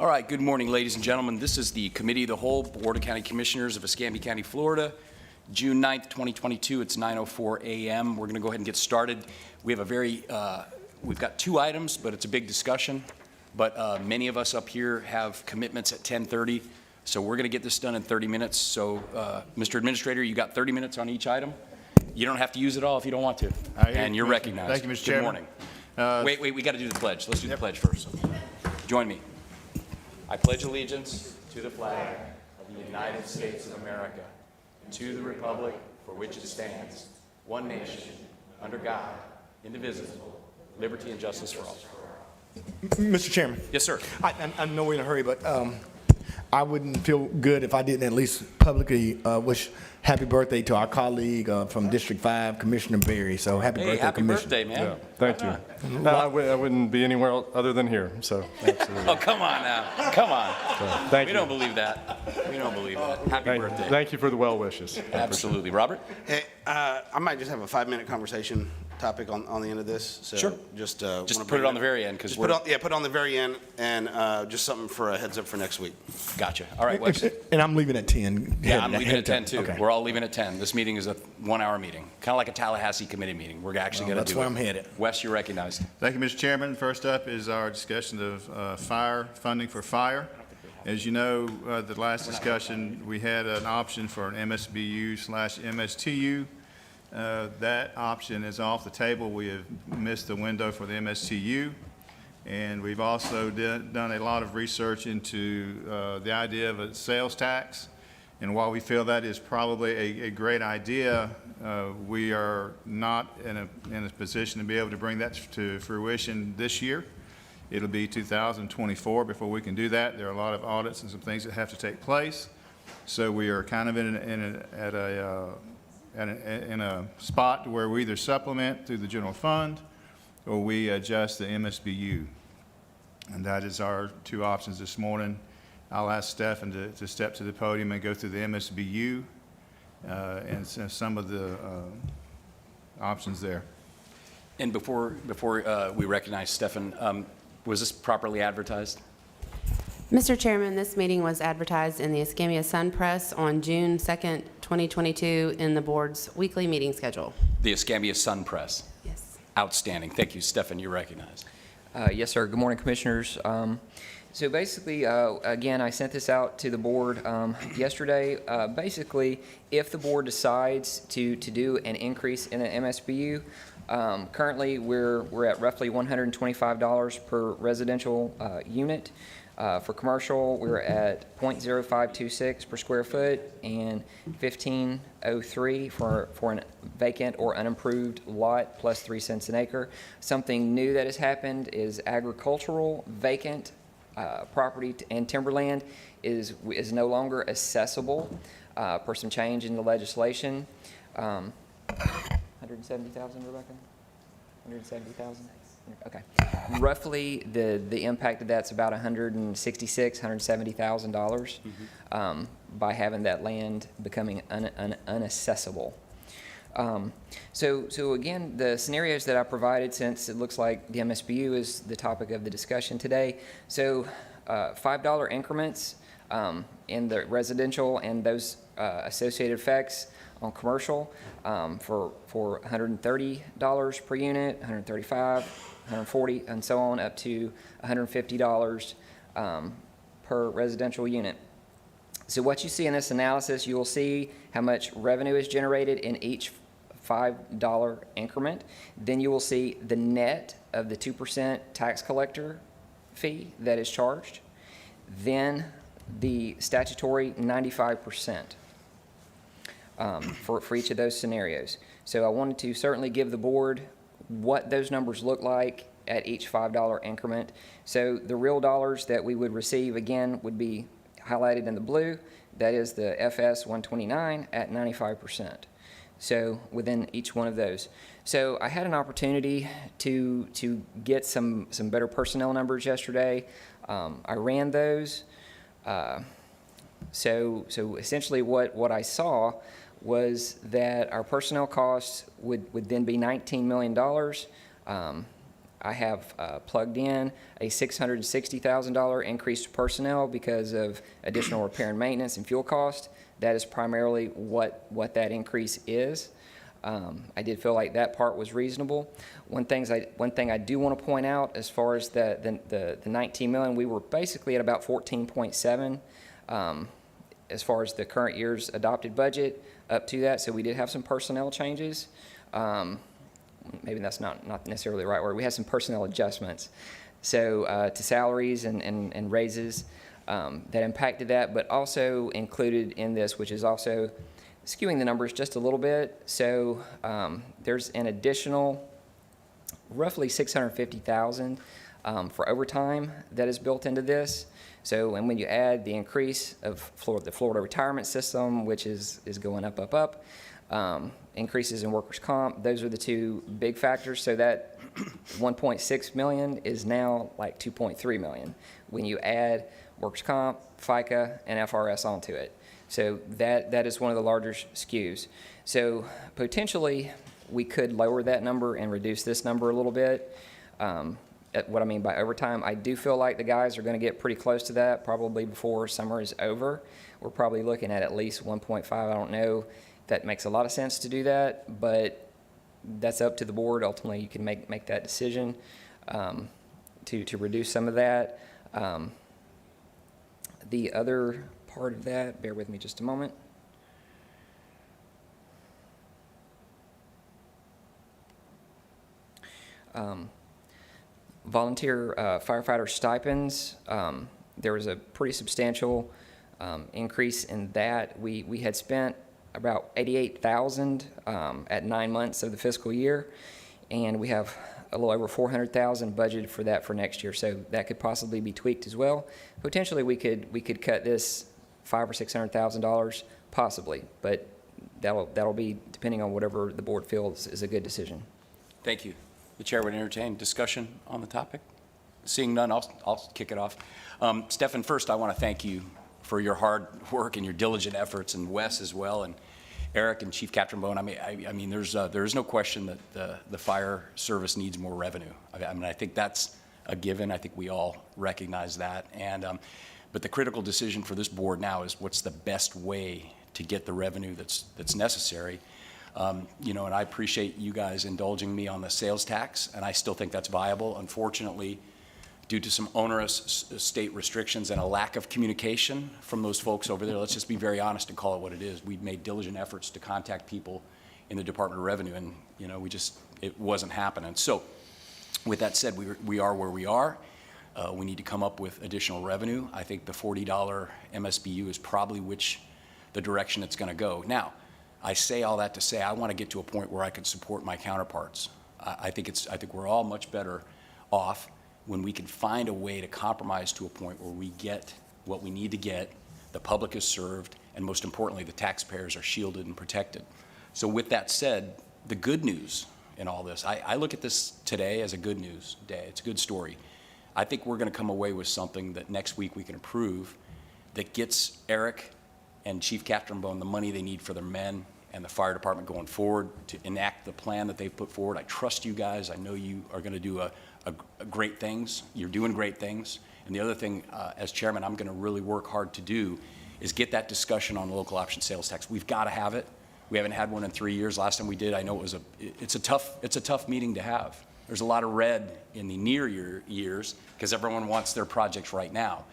All right, good morning, ladies and gentlemen. This is the Committee of the Whole, Board of County Commissioners of Escambia County, Florida, June 9th, 2022. It's 9:04 a.m. We're going to go ahead and get started. We have we've got two items, but it's a big discussion. But many of us up here have commitments at 10:30, so we're going to get this done in 30 minutes. So, Mr. Administrator, you got 30 minutes on each item. You don't have to use it all if you don't want to. And you're recognized. Thank you, Mr. Chairman. Good morning. Wait, we got to do the pledge. Let's do the pledge first. Join me. I pledge allegiance to the flag of the United States of America, to the republic for which it stands, one nation, under God, indivisible, liberty and justice for all. Mr. Chairman. Yes, sir. I know we're in a hurry, but I wouldn't feel good if I didn't at least publicly wish happy birthday to our colleague from District 5, Commissioner Berry. So happy birthday, Happy Commissioner. birthday, man. Yeah, thank you. No, I wouldn't be anywhere other than here, so absolutely. Oh, come on now. Come on. Thank We you. don't believe that. We don't believe that. Happy birthday. Thank you for the well wishes. Absolutely. Robert? Hey, I might just have a 5-minute conversation topic on the end of this. So Sure. Just Put it on the very end, because put it on the very end, and just something for a heads up for next week. Gotcha. All right, Wes. And I'm leaving at 10. Yeah, I'm leaving at 10 too. Okay. We're all leaving at 10. This meeting is a 1-hour meeting, kind of like a Tallahassee committee meeting. We're actually going to do it. That's where I'm headed. Wes, you're recognized. Thank you, Mr. Chairman. First up is our discussion of fire, funding for fire. As you know, the last discussion, we had an option for an MSBU/MSTU. That option is off the table. We have missed the window for the MSTU. And we've also done a lot of research into the idea of a sales tax. And while we feel that is probably a great idea, we are not in a position to be able to bring that to fruition this year. It'll be 2024 before we can do that. There are a lot of audits and some things that have to take place. So we are kind of in a spot where we either supplement through the general fund or we adjust the MSBU. And that is our two options this morning. I'll ask Stephen to step to the podium and go through the MSBU and some of the options there. And before we recognize Stefan, was this properly advertised? Mr. Chairman, this meeting was advertised in the Escambia Sun Press on June 2nd, 2022 in the board's weekly meeting schedule. The Escambia Sun Press. Yes. Outstanding. Thank you, Stefan. You're recognized. Yes, sir. Good morning, Commissioners. So basically, again, I sent this out to the board yesterday. Basically, if the board decides to do an increase in an MSBU, currently we're at roughly $125 per residential unit. For commercial, we're at 0.0526 per square foot and 1503 for an vacant or unimproved lot plus 3 cents an acre. Something new that has happened is agricultural vacant property and timberland is no longer accessible per some change in the legislation. 170,000, Rebecca? 170,000? Okay. Roughly, the impact of that's about $166,000, by having that land becoming unaccessible. So again, the scenarios that I provided, since it looks like the MSBU is the topic of the discussion today, so $5 increments in the residential and those associated effects on commercial for $130 per unit, $135, $140, and so on, up to $150 per residential unit. So what you see in this analysis, you will see how much revenue is generated in each $5 increment. Then you will see the net of the 2% tax collector fee that is charged. Then the statutory 95% for each of those scenarios. So I wanted to certainly give the board what those numbers look like at each $5 increment. So the real dollars that we would receive, again, would be highlighted in the blue. That is the FS 129 at 95%. So within each one of those. So I had an opportunity to get some better personnel numbers yesterday. I ran those. So essentially what I saw was that our personnel costs would then be $19 million. I have plugged in a $660,000 increase to personnel because of additional repair and maintenance and fuel cost. That is primarily what that increase is. I did feel like that part was reasonable. One thing I do want to point out, as far as the 19 million, we were basically at about 14.7 as far as the current year's adopted budget up to that. So we did have some personnel changes. Maybe that's not necessarily the right word. We had some personnel adjustments. So to salaries and raises that impacted that, but also included in this, which is also skewing the numbers just a little bit. So there's an additional roughly $650,000 for overtime that is built into this. So, and when you add the increase of the Florida retirement system, which is going up, increases in workers' comp, those are the two big factors. So that 1.6 million is now like 2.3 million when you add workers' comp, FICA, and FRS onto it. So that is one of the larger skews. So potentially, we could lower that number and reduce this number a little bit. What I mean by overtime, I do feel like the guys are going to get pretty close to that probably before summer is over. We're probably looking at least 1.5. I don't know if that makes a lot of sense to do that, but that's up to the board. Ultimately, you can make that decision to reduce some of that. The other part of that, bear with me just a moment. Volunteer firefighter stipends, there was a pretty substantial increase in that. We had spent about $88,000 at 9 months of the fiscal year, and we have a little over $400,000 budgeted for that for next year. So that could possibly be tweaked as well. Potentially, we could cut this $500,000 or $600,000 possibly, but that'll be depending on whatever the board feels is a good decision. Thank you. The chair would entertain discussion on the topic. Seeing none, I'll kick it off. Stefan, first, I want to thank you for your hard work and your diligent efforts, and Wes as well, and Eric and Chief Captain Bone. I mean, there is no question that the fire service needs more revenue. I mean, I think that's a given. I think we all recognize that. And but the critical decision for this board now is what's the best way to get the revenue that's necessary. You know, and I appreciate you guys indulging me on the sales tax, and I still think that's viable. Unfortunately, due to some onerous state restrictions and a lack of communication from those folks over there, let's just be very honest and call it what it is. We've made diligent efforts to contact people in the Department of Revenue, and you know, it wasn't happening. So, with that said, we are where we are. We need to come up with additional revenue. I think the $40 MSBU is probably the direction it's going to go. Now, I say all that to say I want to get to a point where I can support my counterparts. I think we're all much better off when we can find a way to compromise to a point where we get what we need to get, the public is served, and most importantly, the taxpayers are shielded and protected. So with that said, the good news in all this, I look at this today as a good news day. It's a good story. I think we're going to come away with something that next week we can approve that gets Eric and Chief Captain Bone the money they need for their men and the fire department going forward to enact the plan that they've put forward. I trust you guys. I know you are going to do a great things. You're doing great things. And the other thing, as chairman, I'm going to really work hard to do is get that discussion on local option sales tax. We've got to have it. We haven't had one in 3 years. Last time we did, I know it's a tough meeting to have. There's a lot of red in the near years because everyone wants their projects right now.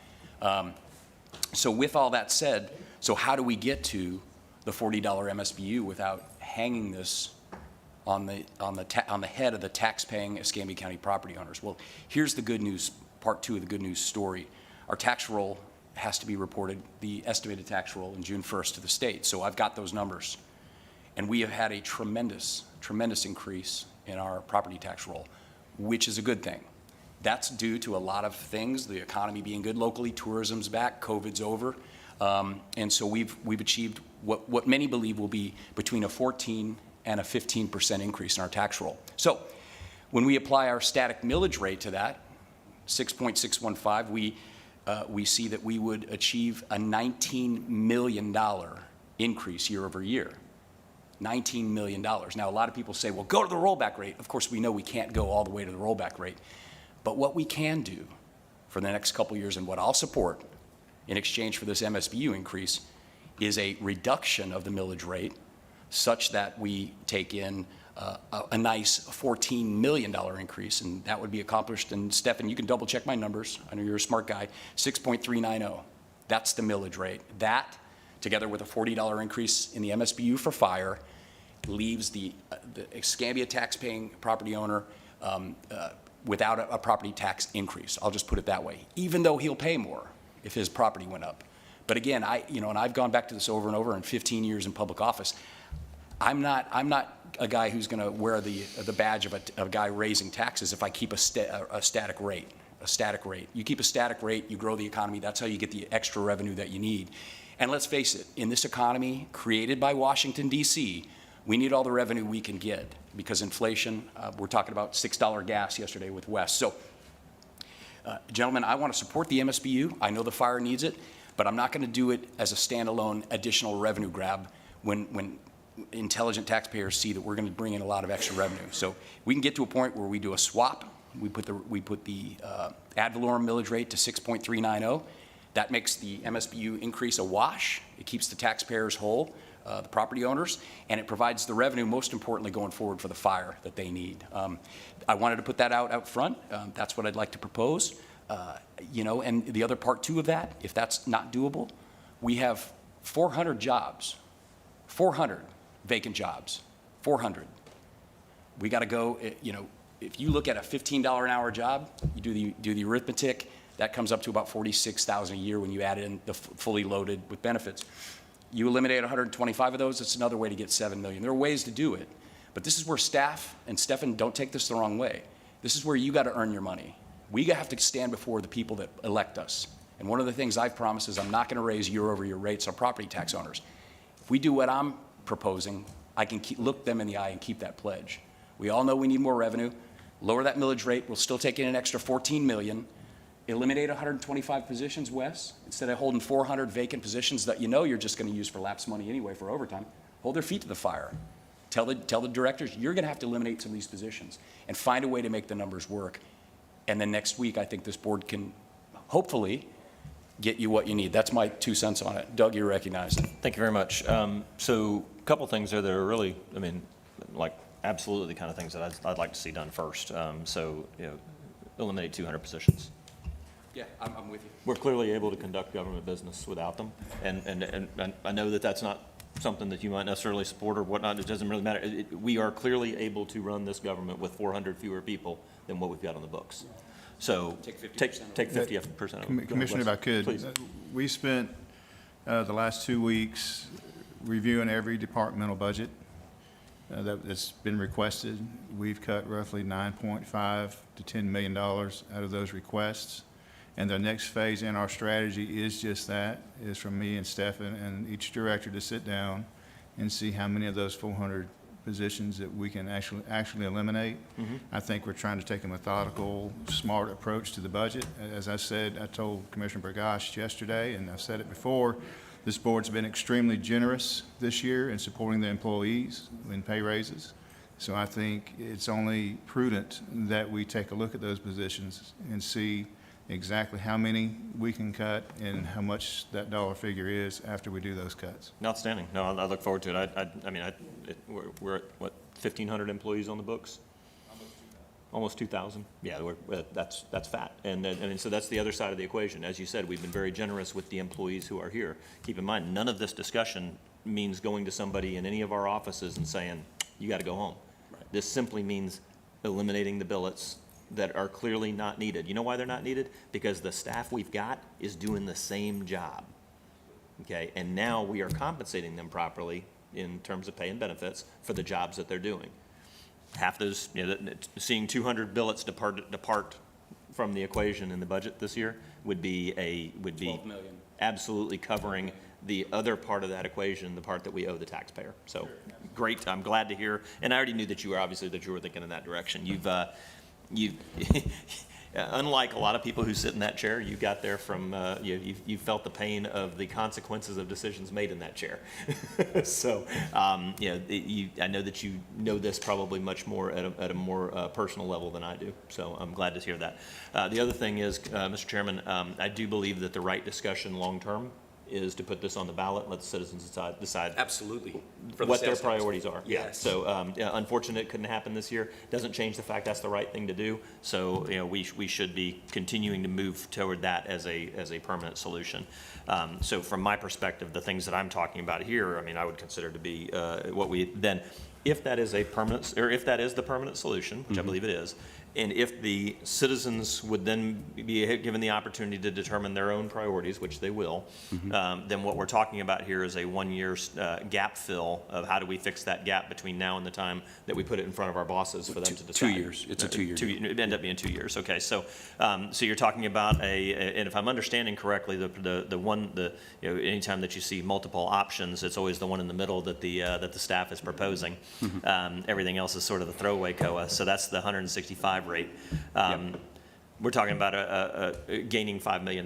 So with all that said, so how do we get to the $40 MSBU without hanging this on the head of the tax-paying Escambia County property owners? Well, here's the good news, part two of the good news story. Our tax roll has to be reported, the estimated tax roll, in June 1st to the state. So I've got those numbers. And we have had a tremendous increase in our property tax roll, which is a good thing. That's due to a lot of things, the economy being good locally, tourism's back, COVID's over. And so we've achieved what many believe will be between a 14 and a 15% increase in our tax roll. So when we apply our static millage rate to that, 6.615, we see that we would achieve a $19 million increase year over year. $19 million. Now, a lot of people say, well, go to the rollback rate. Of course, we know we can't go all the way to the rollback rate. But what we can do for the next couple of years, and what I'll support in exchange for this MSBU increase, is a reduction of the millage rate such that we take in a nice $14 million increase, and that would be accomplished. And Stefan, you can double check my numbers. I know you're a smart guy. 6.390. That's the millage rate. That, together with a $40 increase in the MSBU for fire, leaves the Escambia tax-paying property owner without a property tax increase. I'll just put it that way, even though he'll pay more if his property went up. But again, and I've gone back to this over and over in 15 years in public office. I'm not a guy who's going to wear the badge of a guy raising taxes if I keep a static rate. A static rate. You keep a static rate, you grow the economy. That's how you get the extra revenue that you need. And let's face it, in this economy created by Washington, D.C., we need all the revenue we can get because inflation, we're talking about $6 gas yesterday with West. So, gentlemen, I want to support the MSBU. I know the fire needs it, but I'm not going to do it as a standalone additional revenue grab when intelligent taxpayers see that we're going to bring in a lot of extra revenue. So we can get to a point where we do a swap. We put the ad valorem millage rate to 6.390. That makes the MSBU increase a wash. It keeps the taxpayers whole, the property owners, and it provides the revenue, most importantly, going forward for the fire that they need. I wanted to put that out front. That's what I'd like to propose. And the other part two of that, if that's not doable, we have 400 jobs, 400 vacant jobs, 400. We got to go, if you look at a $15 an hour job, you do the arithmetic, that comes up to about $46,000 a year when you add in the fully loaded with benefits. You eliminate 125 of those, it's another way to get $7 million. There are ways to do it, but this is where staff, and Stefan, don't take this the wrong way, this is where you got to earn your money. We have to stand before the people that elect us. And one of the things I've promised is I'm not going to raise year-over-year rates on property tax owners. If we do what I'm proposing, I can look them in the eye and keep that pledge. We all know we need more revenue. Lower that millage rate. We'll still take in an extra $14 million. Eliminate 125 positions, Wes, instead of holding 400 vacant positions that you're just going to use for lapse money anyway for overtime. Hold their feet to the fire. Tell the directors, you're going to have to eliminate some of these positions and find a way to make the numbers work. And then next week, I think this board can hopefully get you what you need. That's my 2 cents on it. Doug, you're recognized. Thank you very much. So a couple things there that are really, absolutely the kind of things that I'd like to see done first. Eliminate 200 positions. Yeah, I'm with you. We're clearly able to conduct government business without them. And I know that that's not something that you might necessarily support or whatnot. It doesn't really matter. We are clearly able to run this government with 400 fewer people than what we've got on the books. So take 50% of it. Commissioner, if I could, Please. we spent the last 2 weeks reviewing every departmental budget that's been requested. We've cut roughly $9.5 to $10 million out of those requests. And the next phase in our strategy is just that, is for me and Stefan and each director to sit down and see how many of those 400 positions that we can actually eliminate. I think we're trying to take a methodical, smart approach to the budget. As I said, I told Commissioner Bergosh yesterday, and I've said it before, this board's been extremely generous this year in supporting the employees in pay raises. So I think it's only prudent that we take a look at those positions and see exactly how many we can cut and how much that dollar figure is after we do those cuts. Outstanding. No, I look forward to it. We're at, what, 1,500 employees on the books? Almost 2,000. Yeah, that's fat. And so that's the other side of the equation. As you said, we've been very generous with the employees who are here. Keep in mind, none of this discussion means going to somebody in any of our offices and saying, you got to go home. Right. This simply means eliminating the billets that are clearly not needed. You know why they're not needed? Because the staff we've got is doing the same job. Okay, and now we are compensating them properly in terms of pay and benefits for the jobs that they're doing. Half those, seeing 200 billets depart from the equation in the budget this year would be 12 million. Absolutely covering the other part of that equation, the part that we owe the taxpayer. So great, I'm glad to hear. And I already knew that you were thinking in that direction. unlike a lot of people who sit in that chair, you got there from, you felt the pain of the consequences of decisions made in that chair. So, I know that you know this probably much more at a more personal level than I do. So I'm glad to hear that. The other thing is, Mr. Chairman, I do believe that the right discussion long-term is to put this on the ballot, let the citizens decide Absolutely. what their priorities are. Yeah. Yes. So, unfortunate it couldn't happen this year. Doesn't change the fact that's the right thing to do. So, we should be continuing to move toward that as a permanent solution. So from my perspective, the things that I'm talking about here, I mean, I would consider to be, what we then, if that is a permanent, or if that is the permanent solution, which I believe it is, and if the citizens would then be given the opportunity to determine their own priorities, which they will, then what we're talking about here is a one-year gap fill of how do we fix that gap between now and the time that we put it in front of our bosses for them to decide. 2 years. It's a 2-year deal. It'd end up being 2 years. Okay, so so you're talking about and if I'm understanding correctly, anytime that you see multiple options, it's always the one in the middle that the staff is proposing. Everything else is sort of the throwaway COA. So that's the 165 rate. We're talking about gaining $5 million.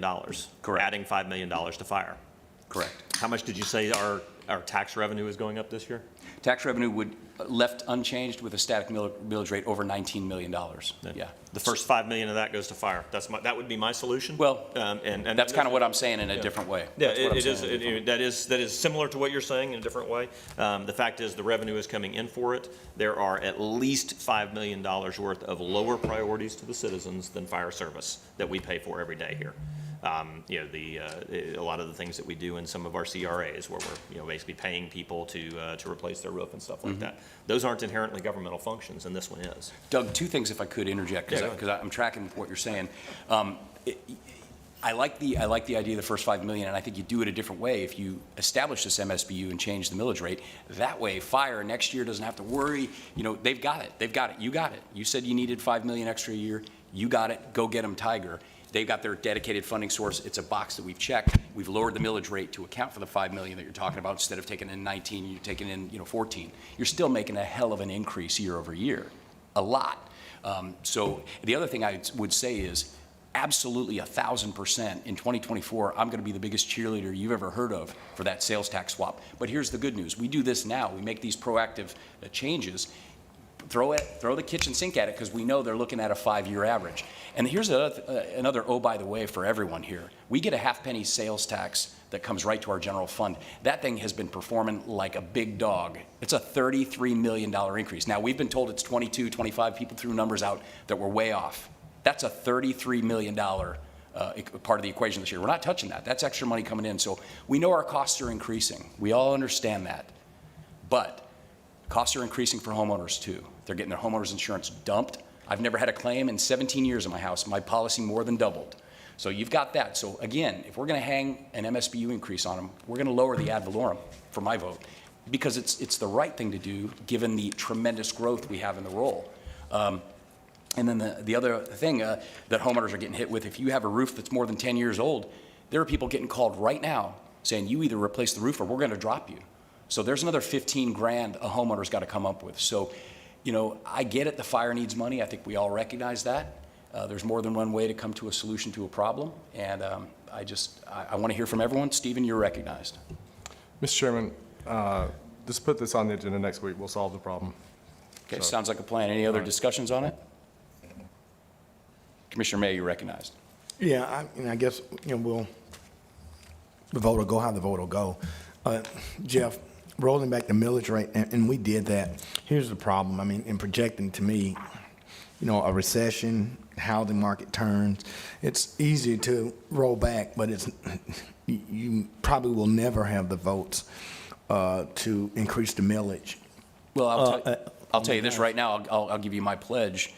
Correct. Adding $5 million to fire. Correct. How much did you say our tax revenue is going up this year? Tax revenue would, left unchanged with a static millage rate, over $19 million. Yeah. The first $5 million of that goes to fire. That would be my solution. Well, and that's kind of what I'm saying in a different way. Yeah, That's what I'm it is. saying in a different way. That is similar to what you're saying in a different way. The fact is, the revenue is coming in for it. There are at least $5 million worth of lower priorities to the citizens than fire service that we pay for every day here. A lot of the things that we do in some of our CRAs, where we're basically paying people to replace their roof and stuff like that. Those aren't inherently governmental functions, and this one is. Doug, two things if I could interject, because Yeah, go ahead. I'm tracking what you're saying. I like the idea of the first $5 million, and I think you do it a different way if you establish this MSBU and change the millage rate. That way, fire next year doesn't have to worry. They've got it. They've got it. You got it. You said you needed $5 million extra a year. You got it. Go get them, Tiger. They've got their dedicated funding source. It's a box that we've checked. We've lowered the millage rate to account for the $5 million that you're talking about. Instead of taking in 19, you're taking in 14. You're still making a hell of an increase year over year, a lot. So the other thing I would say is absolutely 1,000% in 2024. I'm going to be the biggest cheerleader you've ever heard of for that sales tax swap. But here's the good news: we do this now. We make these proactive changes. Throw the kitchen sink at it, because we know they're looking at a 5-year average. And here's another oh, by the way, for everyone here. We get a half-penny sales tax that comes right to our general fund. That thing has been performing like a big dog. It's a $33 million increase. Now, we've been told it's 22, 25. People threw numbers out that were way off. That's a $33 million part of the equation this year. We're not touching that. That's extra money coming in. So we know our costs are increasing. We all understand that. But costs are increasing for homeowners too. They're getting their homeowners insurance dumped. I've never had a claim in 17 years in my house. My policy more than doubled. So you've got that. So again, if we're going to hang an MSBU increase on them, we're going to lower the ad valorem for my vote, because it's the right thing to do given the tremendous growth we have in the roll. And then the other thing that homeowners are getting hit with, if you have a roof that's more than 10 years old, there are people getting called right now saying you either replace the roof or we're going to drop you. So there's another $15,000 a homeowner's got to come up with. So, I get it, the fire needs money. I think we all recognize that. There's more than one way to come to a solution to a problem. And I want to hear from everyone. Stephen, you're recognized. Mr. Chairman, just put this on the agenda next week. We'll solve the problem. Okay, So- sounds like a plan. Any other discussions on it? Commissioner May, you're recognized. Yeah, I guess, the vote will go how the vote will go. Jeff, rolling back the millage rate, and we did that. Here's the problem. I mean, in projecting, to me, a recession, how the market turns, it's easy to roll back, but you probably will never have the votes to increase the millage. Well, I'll tell you this right now. I'll give you my pledge.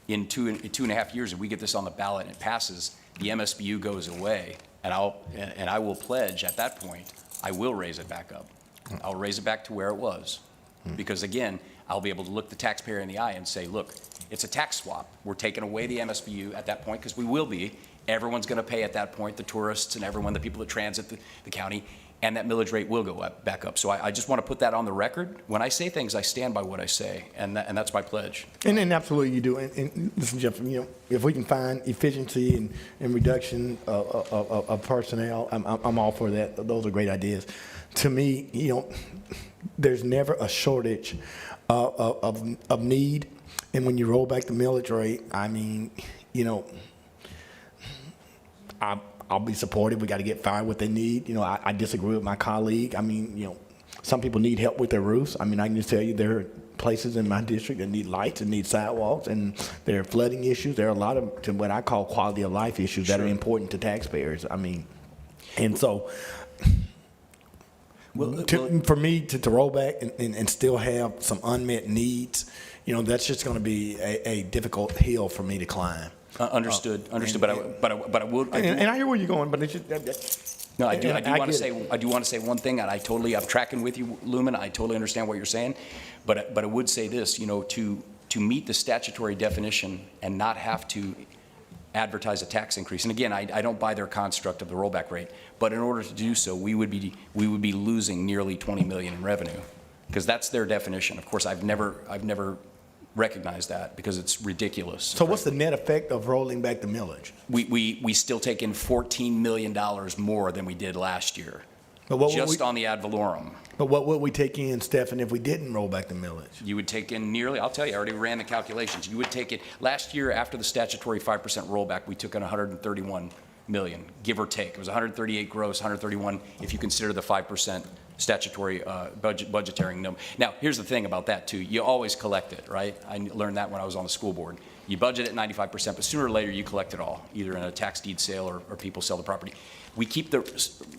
In two and a half years, if we get this on the ballot and it passes, the MSBU goes away, and I will pledge at that point, I will raise it back up. I'll raise it back to where it was. Because again, I'll be able to look the taxpayer in the eye and say, look, it's a tax swap. We're taking away the MSBU at that point, because we will be, Everyone's going to pay at that point, the tourists and everyone, the people that transit the county, and that millage rate will go back up. So I just want to put that on the record. When I say things, I stand by what I say, and that's my pledge. And absolutely you do. And listen, Jeff, if we can find efficiency and reduction of personnel, I'm all for that. Those are great ideas. To me, there's never a shortage of need. And when you roll back the millage rate, I mean, I'll be supportive. We got to get fire what they need. I disagree with my colleague. I mean, some people need help with their roofs. I mean, I can just tell you there are places in my district that need lights and need sidewalks, and there are flooding issues. There are a lot of what I call quality of life issues that are important to taxpayers. I mean, and so for me to roll back and still have some unmet needs, that's just going to be a difficult hill for me to climb. Understood. But I will. And I hear where you're going, but it's just. No, I do want to get say it. I do want to say one thing, and I'm tracking with you, Lumen. I totally understand what you're saying, but I would say this, to meet the statutory definition and not have to advertise a tax increase. And again, I don't buy their construct of the rollback rate, but in order to do so, we would be losing nearly 20 million in revenue, because that's their definition. Of course, I've never recognized that because it's ridiculous. So what's the net effect of rolling back the millage? We still take in $14 million more than we did last year, But what would just we, on the ad valorem. but what would we take in, Stephan, if we didn't roll back the millage? You would take in nearly, I'll tell you, I already ran the calculations. You would take it, last year after the statutory 5% rollback, we took in 131 million, give or take. It was 138 gross, 131 if you consider the 5% statutory budgeting number. Now, here's the thing about that too. You always collect it, right? I learned that when I was on the school board. You budget at 95%, but sooner or later you collect it all, either in a tax deed sale or people sell the property. We keep the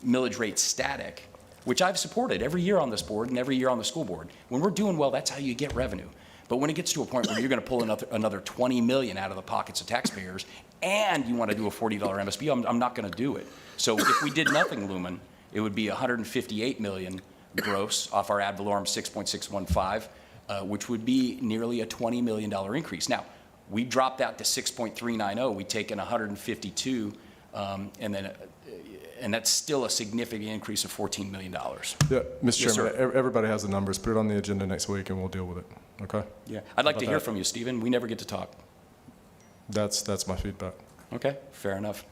millage rate static, which I've supported every year on this board and every year on the school board. When we're doing well, that's how you get revenue. But when it gets to a point where you're going to pull another 20 million out of the pockets of taxpayers, and you want to do a $40 MSB, I'm not going to do it. So if we did nothing, Lumen, it would be 158 million gross off our ad valorem 6.615, which would be nearly a $20 million increase. Now, we dropped that to 6.390. We take in 152, and that's still a significant increase of $14 million. Yeah, Mr. Yes, Chairman, sir. everybody has the numbers. Put it on the agenda next week and we'll deal with it, okay? Yeah, I'd like How to about hear that? from you, Stephen. We never get to talk. That's my feedback. Okay, fair enough.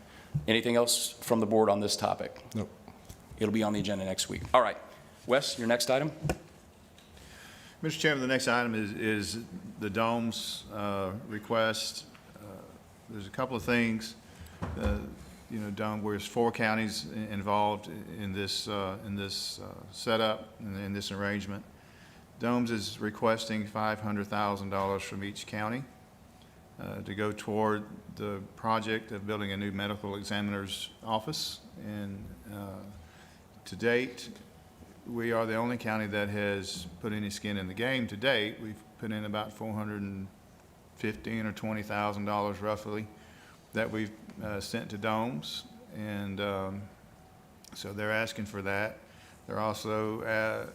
Anything else from the board on this topic? Nope. It'll be on the agenda next week. All right. Wes, your next item? Mr. Chairman, the next item is the DOME's request. There's a couple of things. DOME, there's 4 counties involved in this setup, in this arrangement. DOME's is requesting $500,000 from each county to go toward the project of building a new medical examiner's office. And to date, we are the only county that has put any skin in the game to date. We've put in about $415,000 or $20,000 roughly that we've sent to DOME's, and so they're asking for that. They're also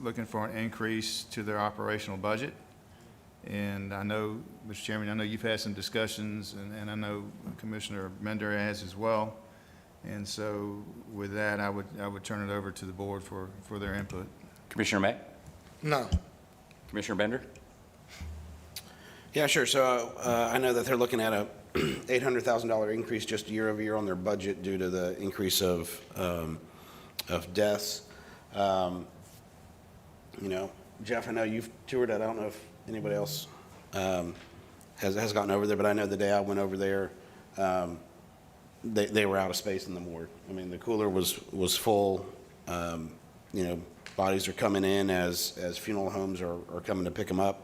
looking for an increase to their operational budget. And I know, Mr. Chairman, I know you've had some discussions, and I know Commissioner Bender has as well. And so with that, I would turn it over to the board for their input. Commissioner May? No. Commissioner Bender? Yeah, sure. So I know that they're looking at a $800,000 increase just year over year on their budget due to the increase of deaths. Jeff, I know you've toured it. I don't know if anybody else has gotten over there, but I know the day I went over there, they were out of space in the morgue. I mean, the cooler was full. Bodies are coming in as funeral homes are coming to pick them up.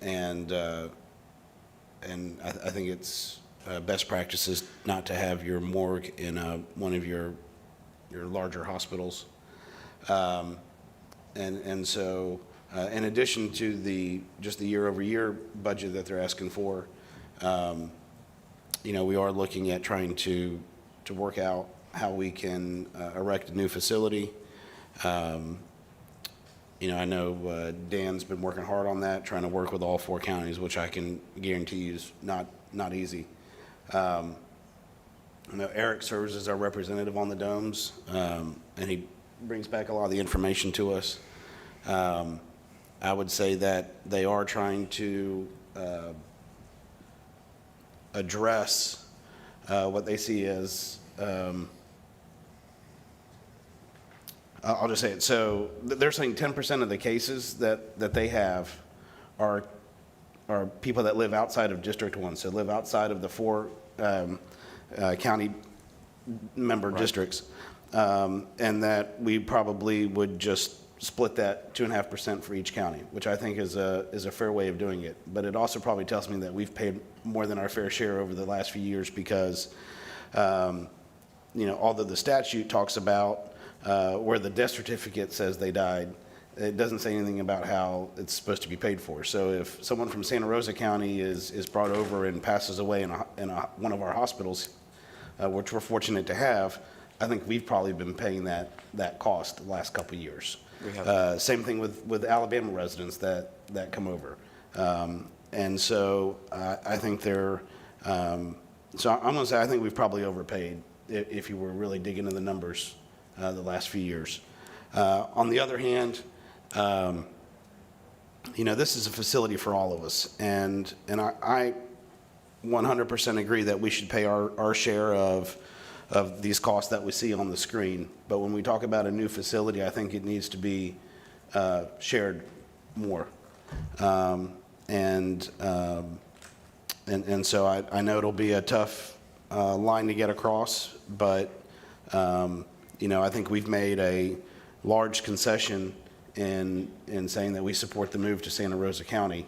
And I think it's best practices not to have your morgue in one of your larger hospitals. And so, in addition to just the year-over-year budget that they're asking for, we are looking at trying to work out how we can erect a new facility. I know Dan's been working hard on that, trying to work with all 4 counties, which I can guarantee you is not easy. I know Eric serves as our representative on the domes, and he brings back a lot of the information to us. I would say that they are trying to address what they see as, I'll just say it. So they're saying 10% of the cases that they have are people that live outside of District 1, so live outside of the 4 county member districts, and that we probably would just split that 2.5% for each county, which I think is a fair way of doing it. But it also probably tells me that we've paid more than our fair share over the last few years because, although the statute talks about where the death certificate says they died, it doesn't say anything about how it's supposed to be paid for. So if someone from Santa Rosa County is brought over and passes away in one of our hospitals, which we're fortunate to have, I think we've probably been paying that cost the last couple of years. Same thing with Alabama residents that come over. And so I think so I'm going to say I think we've probably overpaid if you were really digging into the numbers the last few years. On the other hand, this is a facility for all of us, and I 100% agree that we should pay our share of these costs that we see on the screen. But when we talk about a new facility, I think it needs to be shared more. And so I know it'll be a tough line to get across, but I think we've made a large concession in saying that we support the move to Santa Rosa County,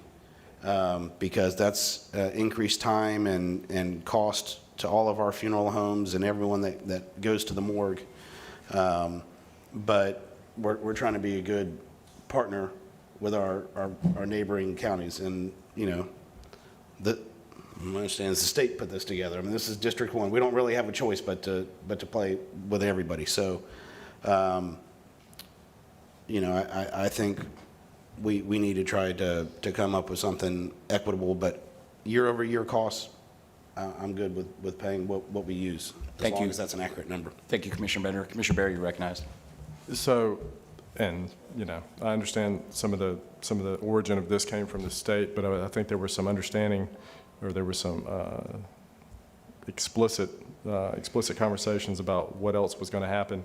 because that's increased time and cost to all of our funeral homes and everyone that goes to the morgue. But we're trying to be a good partner with our neighboring counties. And, I understand the state put this together. I mean, this is District 1. We don't really have a choice but to play with everybody. So, I think we need to try to come up with something equitable, but year-over-year costs, I'm good with paying what we use, as long as that's an accurate number. Thank you, Commissioner Bender. Commissioner Barry, you're recognized. So, and, I understand some of the origin of this came from the state, but I think there was some understanding, or there was some explicit conversations about what else was going to happen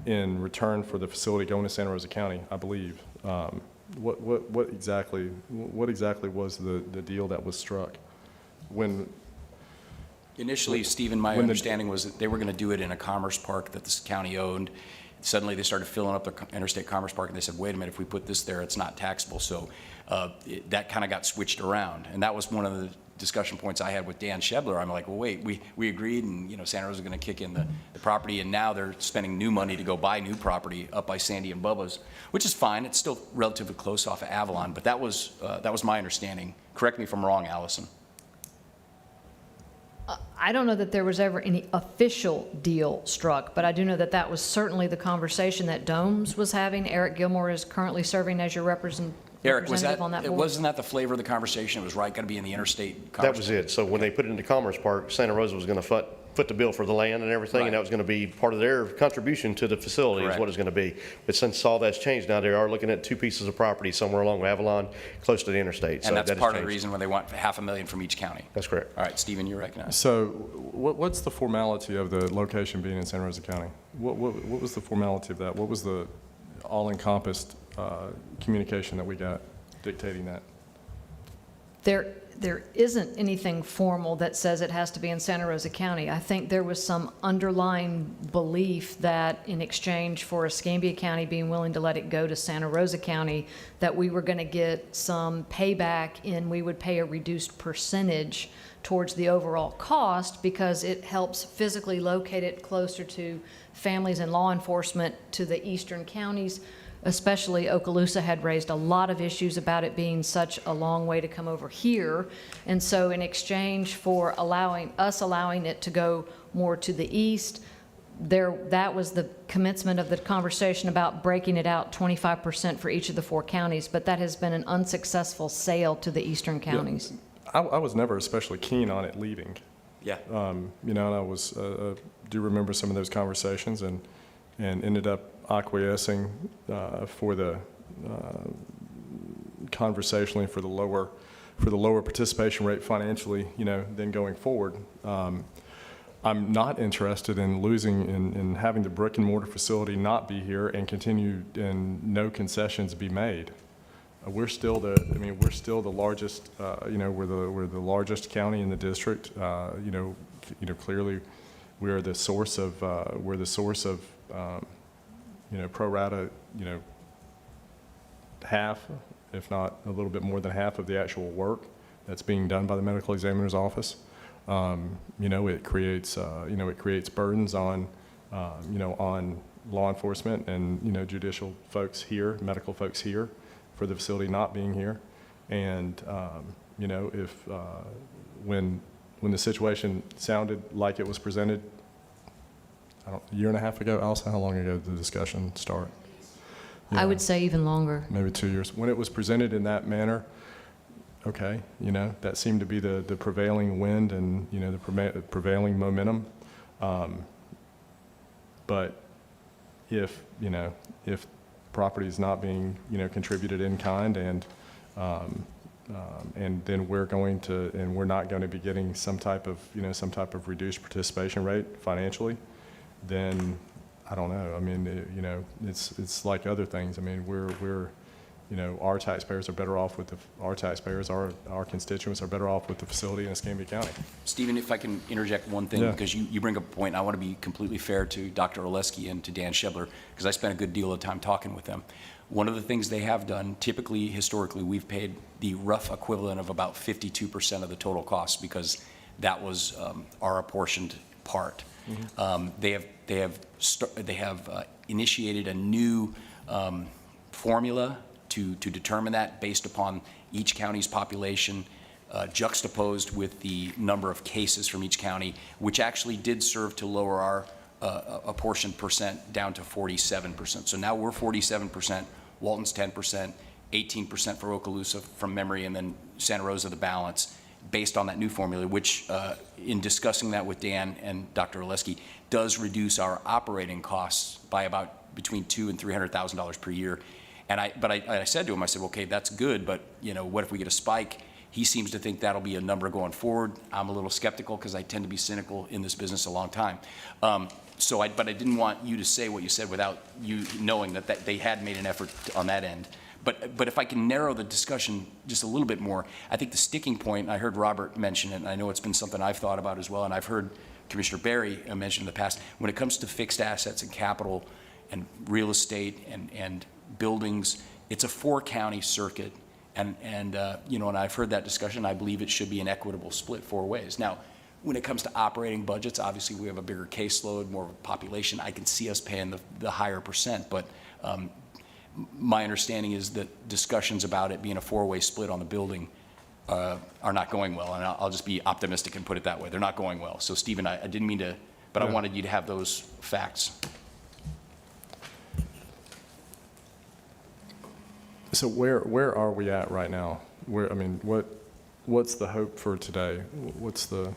in return for the facility going to Santa Rosa County, I believe. What exactly was the deal that was struck? Initially, Stephen, my understanding was that they were going to do it in a commerce park that this county owned. Suddenly, they started filling up the interstate commerce park, and they said, wait a minute, if we put this there, it's not taxable. So that kind of got switched around. And that was one of the discussion points I had with Dan Shebler. I'm like, well, wait, we agreed, and Santa Rosa is going to kick in the property, and now they're spending new money to go buy new property up by Sandy and Bubba's, which is fine. It's still relatively close off of Avalon, but that was my understanding. Correct me if I'm wrong, Allison. I don't know that there was ever any official deal struck, but I do know that that was certainly the conversation that Domes was having. Eric Gilmore is currently serving as your Eric, representative on that board. wasn't that the flavor of the conversation? It was right, got to be in the interstate commerce. That was it. So when they put it into Commerce Park, Santa Rosa was going to foot the bill for the land and everything, Right. and that was going to be part of their contribution to the facility is Correct. what it's going to be. But since all that's changed now, they are looking at 2 pieces of property somewhere along Avalon, close to the interstate. So And that's that has part of the changed. reason why they want $500,000 from each county. That's correct. All right, Stephen, you're recognized. So what's the formality of the location being in Santa Rosa County? What was the formality of that? What was the all-encompassed communication that we got dictating that? There isn't anything formal that says it has to be in Santa Rosa County. I think there was some underlying belief that in exchange for Escambia County being willing to let it go to Santa Rosa County, that we were going to get some payback and we would pay a reduced percentage towards the overall cost because it helps physically locate it closer to families and law enforcement to the eastern counties. Especially Okaloosa had raised a lot of issues about it being such a long way to come over here. And so in exchange for allowing it to go more to the east, that was the commencement of the conversation about breaking it out 25% for each of the 4 counties, but that has been an unsuccessful sale to the eastern counties. I was never especially keen on it leaving. Yeah. You know, and I was, do remember some of those conversations and ended up acquiescing for the, conversationally for the lower participation rate financially, you know, then going forward. I'm not interested in losing, in having the brick and mortar facility not be here and continue and no concessions be made. We're still we're still the largest, you know, we're the largest county in the district. You know, clearly we're the source of, you know, pro rata, you know, half, if not a little bit more than half of the actual work that's being done by the medical examiner's office. You know, it creates burdens on, you know, on law enforcement and, you know, judicial folks here, medical folks here, for the facility not being here. And, you know, if, when the situation sounded like it was presented, a year and a half ago, Allison, how long ago did the discussion start? I would say even longer. Maybe 2 years. When it was presented in that manner, okay, you know, that seemed to be the prevailing wind and, you know, the prevailing momentum. But if, you know, if property is not being, you know, contributed in kind and then we're not going to be getting some type of, you know, some type of reduced participation rate financially, then I don't know. I mean, you know, it's like other things. I mean, we're you know, our taxpayers are better off with our constituents are better off with the facility in Escambia County. Stephen, if I can interject one thing, Yeah. because you bring up a point, I want to be completely fair to Dr. Oleski and to Dan Shebler, because I spent a good deal of time talking with them. One of the things they have done, typically, historically, we've paid the rough equivalent of about 52% of the total cost, because that was our apportioned part. They have initiated a new formula to determine that based upon each county's population, juxtaposed with the number of cases from each county, which actually did serve to lower our apportioned percent down to 47%. So now we're 47%, Walton's 10%, 18% for Okaloosa from memory, and then Santa Rosa the balance, based on that new formula, which in discussing that with Dan and Dr. Oleski, does reduce our operating costs by about between $200,000 and $300,000 per year. And I said to him, I said, okay, that's good, but you know, what if we get a spike? He seems to think that'll be a number going forward. I'm a little skeptical because I tend to be cynical in this business a long time. But I didn't want you to say what you said without you knowing that they had made an effort on that end. But if I can narrow the discussion just a little bit more, I think the sticking point, I heard Robert mention it, and I know it's been something I've thought about as well, and I've heard Commissioner Berry mention in the past, when it comes to fixed assets and capital and real estate and buildings, it's a 4-county circuit, and you know, and I've heard that discussion. I believe it should be an equitable split 4 ways. Now, when it comes to operating budgets, obviously we have a bigger caseload, more of a population. I can see us paying the higher percent, but my understanding is that discussions about it being a 4-way split on the building are not going well, and I'll just be optimistic and put it that way. They're not going well. So, Stephen, I didn't mean to, but I wanted you to have those facts. So where are we at right now? I mean, what's the hope for today? What's the...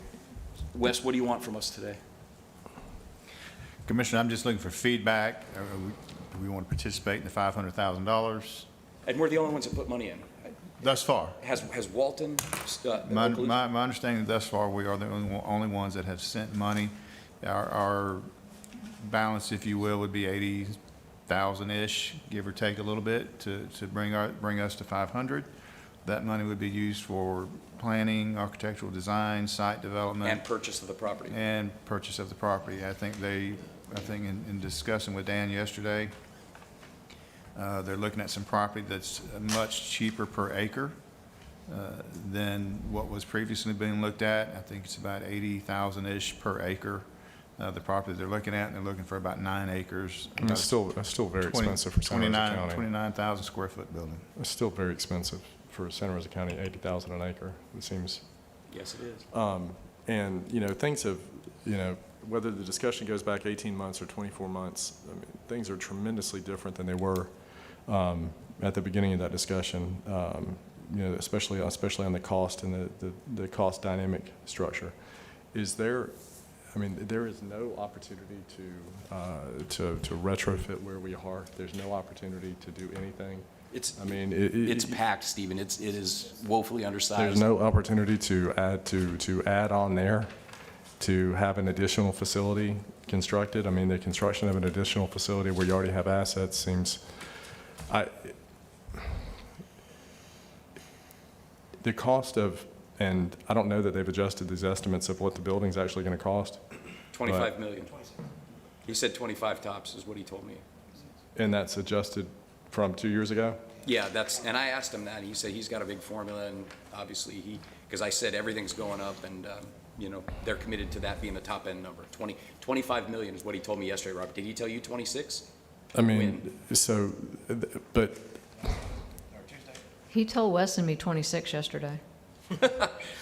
Wes, what do you want from us today? Commissioner, I'm just looking for feedback. Do we want to participate in the $500,000 And we're the only ones that put money in. thus far? Has Walton? My understanding thus far, we are the only ones that have sent money. Our balance, if you will, would be 80,000-ish, give or take a little bit, to bring us to 500. That money would be used for planning, architectural design, site development. And purchase of the property. And purchase of the property. I think in discussing with Dan yesterday, they're looking at some property that's much cheaper per acre than what was previously being looked at. I think it's about 80,000-ish per acre. The property they're looking at, and they're looking for about 9 acres. That's still very expensive for Santa Rosa County. 29,000 square foot building. It's still very expensive for Santa Rosa County, $80,000 an acre. It seems. Yes, it is. And, you know, things have, you know, whether the discussion goes back 18 months or 24 months, I mean, things are tremendously different than they were at the beginning of that discussion, you know, especially on the cost and the cost dynamic structure. is there, I mean, there is no opportunity to retrofit where we are. There's no opportunity to do anything. It's, I mean, it's packed, Stephen. It is woefully undersized. there's no opportunity to add on there, to have an additional facility constructed. I mean, the construction of an additional facility where you already have assets seems, the cost of, and I don't know that they've adjusted these estimates of what the building's actually going to cost, 25 million. He said 25 tops is what he told me. and that's adjusted from 2 years ago? Yeah, and I asked him that, and he said he's got a big formula, and obviously because I said everything's going up, and, they're committed to that being the top end number. 25 million is what he told me yesterday, Robert. Did he tell you 26? I mean, so, but, He told Wes and me 26 yesterday.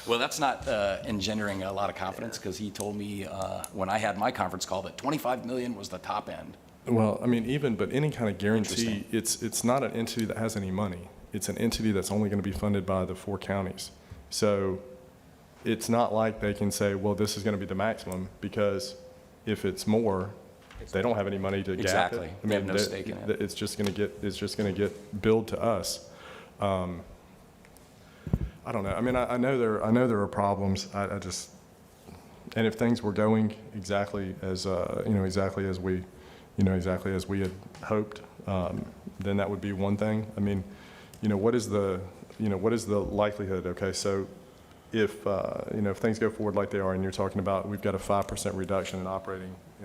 Well, that's not engendering a lot of confidence, because he told me when I had my conference call that 25 million was the top end. well, I mean, but any kind of guarantee, Interesting. it's not an entity that has any money. It's an entity that's only going to be funded by the 4 counties. So it's not like they can say, well, this is going to be the maximum, because if it's more, they don't have any money to gap it. Exactly. I They have mean, no stake in it. It's just going to get billed to us. I don't know. I mean, I know there are problems. I just, and if things were going exactly as we had hoped, then that would be one thing. I mean, what is the likelihood? Okay, so if things go forward like they are, and you're talking about we've got a 5% reduction in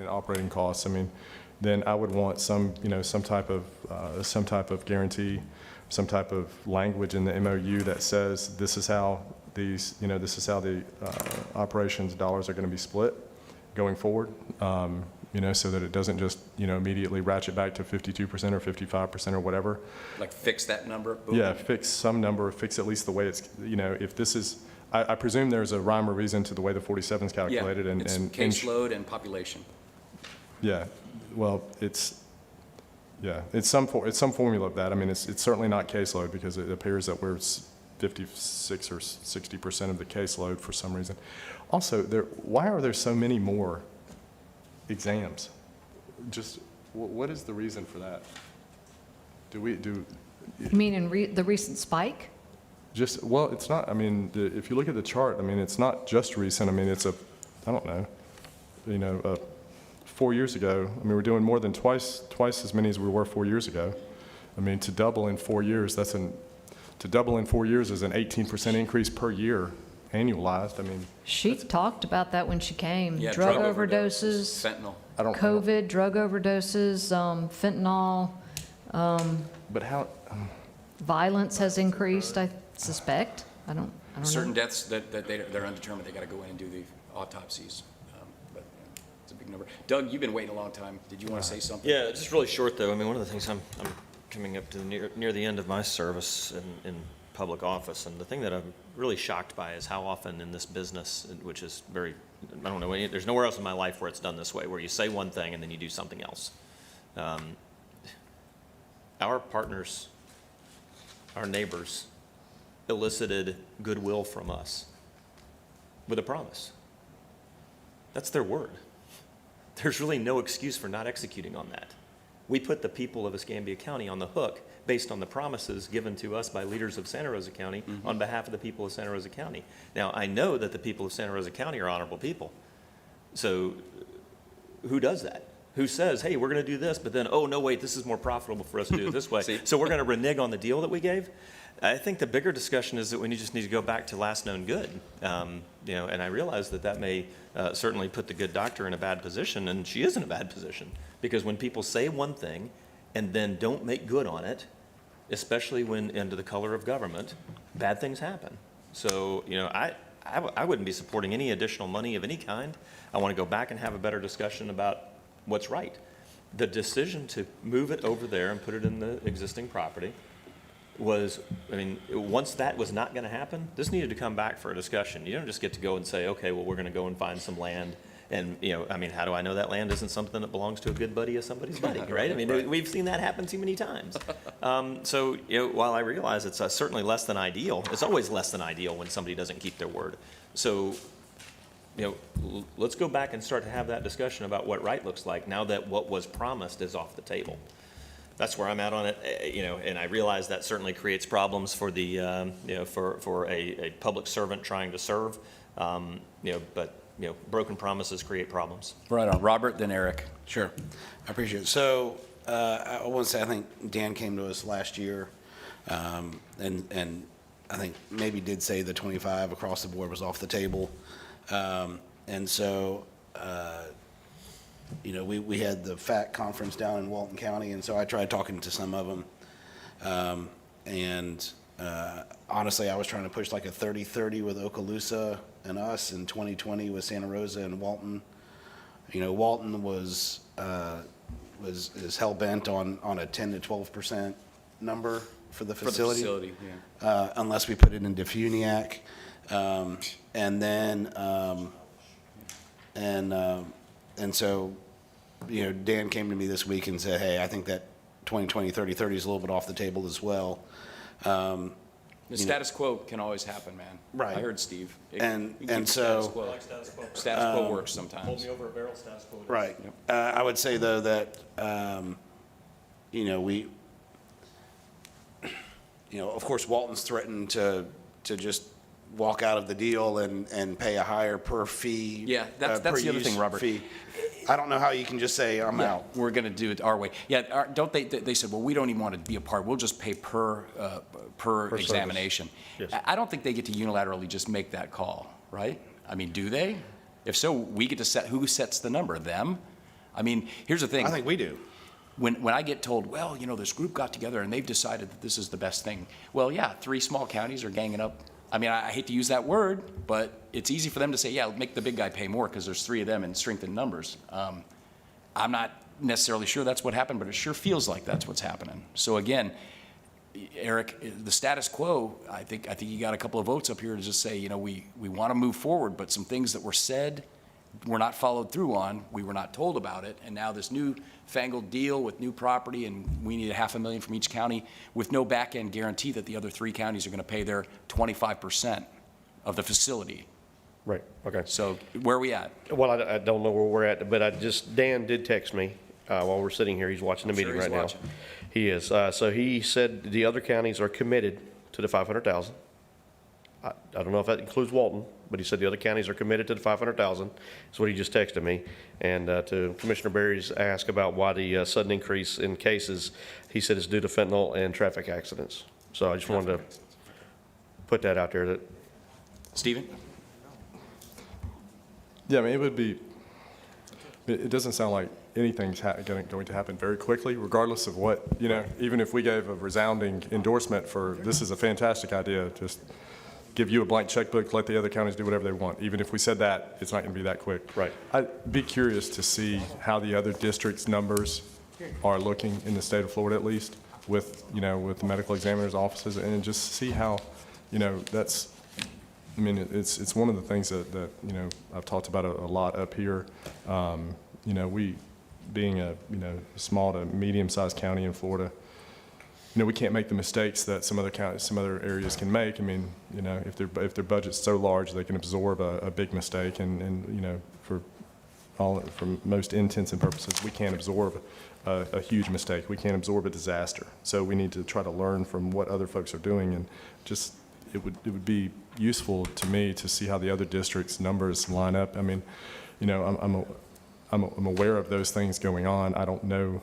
operating costs, I mean, then I would want some type of guarantee, some type of language in the MOU that says this is how the operations dollars are going to be split going forward, so that it doesn't just, immediately ratchet back to 52% or 55% or whatever. Like fix that number? Boom. Yeah, fix some number, fix at least the way it's, if this is, I presume there's a rhyme or reason to the way the 47 is calculated. Yeah, and it's caseload and population. Yeah, well, it's some formula of that. I mean, it's certainly not caseload, because it appears that we're 56 or 60% of the caseload for some reason. Also, why are there so many more exams? Just, what is the reason for that? You mean in the recent spike? Well, it's not, I mean, if you look at the chart, I mean, it's not just recent. I mean, it's I don't know, 4 years ago, I mean, we're doing more than twice as many as we were 4 years ago. I mean, to double in 4 years, is an 18% increase per year, annualized. I mean, She talked about that when she came. Yeah, Drug overdoses, Fentanyl. COVID, drug overdoses, fentanyl, but how, violence has increased, I suspect. I don't Certain know. deaths that they're undetermined, they got to go in and do the autopsies. But it's a big number. Doug, you've been waiting a long time. Did you want to say something? Yeah, just really short, though. I mean, one of the things I'm coming up to near the end of my service in public office, and the thing that I'm really shocked by is how often in this business, which is very, I don't know, there's nowhere else in my life where it's done this way, where you say one thing and then you do something else. Our partners, our neighbors, elicited goodwill from us with a promise. That's their word. There's really no excuse for not executing on that. We put the people of Escambia County on the hook based on the promises given to us by leaders of Santa Rosa County on behalf of the people of Santa Rosa County. Now, I know that the people of Santa Rosa County are honorable people. So who does that? Who says, hey, we're going to do this, but then, oh, no, wait, this is more profitable for us to do it this way. So we're going to renege on the deal that we gave? I think the bigger discussion is that we just need to go back to last known good. And I realize that may certainly put the good doctor in a bad position, and she is in a bad position. Because when people say one thing and then don't make good on it, especially when under the color of government, bad things happen. So, I wouldn't be supporting any additional money of any kind. I want to go back and have a better discussion about what's right. The decision to move it over there and put it in the existing property was, once that was not going to happen, this needed to come back for a discussion. You don't just get to go and say, okay, well, we're going to go and find some land. And, how do I know that land isn't something that belongs to a good buddy of somebody's buddy, right? We've seen that happen too many times. So, while I realize it's certainly less than ideal, it's always less than ideal when somebody doesn't keep their word. So let's go back and start to have that discussion about what right looks like now that what was promised is off the table. That's where I'm at on it, and I realize that certainly creates problems for the, for a public servant trying to serve, but, broken promises create problems. Right on. Robert, then Eric. Sure, I appreciate it. So, I want to say, I think Dan came to us last year, and I think maybe did say the 25 across the board was off the table. And so, we had the FAC conference down in Walton County, and so I tried talking to some of them. Honestly, I was trying to push like a 30-30 with Okaloosa and us, and 20-20 with Santa Rosa and Walton. Walton is hell-bent on a 10 to 12% number for the facility. yeah. Unless we put it into Funiac. And so, Dan came to me this week and said, hey, I think that 20-20, 30-30 is a little bit off the table as well. The status quo can always happen, man. Right. I heard Steve. And You can keep so- status quo. Status quo works sometimes. over a barrel status quo. Right. I would say, though, that, of course, Walton's threatened to just walk out of the deal and pay a higher per fee. Yeah, that's per the other use thing, Robert. fee. I don't know how you can just say, I'm Yeah, out. we're going to do it our way. Yeah, don't they said, well, we don't even want to be a part. We'll just pay per examination. Yes. I don't think they get to unilaterally just make that call, right? I mean, do they? If so, we get to set, who sets the number? Them? I mean, here's the thing. I think we do. When I get told, well, this group got together and they've decided that this is the best thing. Well, yeah, 3 small counties are ganging up. I mean, I hate to use that word, but it's easy for them to say, yeah, make the big guy pay more because there's 3 of them and strength in numbers. I'm not necessarily sure that's what happened, but it sure feels like that's what's happening. So again, Eric, the status quo, I think you got a couple of votes up here to just say, we want to move forward, but some things that were said were not followed through on. We were not told about it. And now this new fangled deal with new property, and we need $500,000 from each county with no back-end guarantee that the other 3 counties are going to pay their 25% of the facility. Right, okay. So where are we at? Well, I don't know where we're at, but Dan did text me while we're sitting here. He's watching the I'm sure meeting right he's now. watching. He is. So he said the other counties are committed to the 500,000. I don't know if that includes Walton, but he said the other counties are committed to the 500,000. That's what he just texted me. And to Commissioner Berry's ask about why the sudden increase in cases, he said it's due to fentanyl and traffic accidents. So I just wanted to put that out there. That Stephen? Yeah, I mean, it doesn't sound like anything's going to happen very quickly, regardless of what, even if we gave a resounding endorsement for, this is a fantastic idea, just give you a blank checkbook, let the other counties do whatever they want. Even if we said that, it's not going to be that quick. Right. I'd be curious to see how the other districts' numbers are looking in the state of Florida, at least, with the medical examiner's offices, and just see how, that's, I mean, it's one of the things that I've talked about a lot up here. We, being a small to medium-sized county in Florida, we can't make the mistakes that some other counties, some other areas can make. I mean, if their budget's so large, they can absorb a big mistake, and for most intents and purposes, we can't absorb a huge mistake. We can't absorb a disaster. So we need to try to learn from what other folks are doing, and just it would be useful to me to see how the other districts' numbers line up. I mean, I'm aware of those things going on. I don't know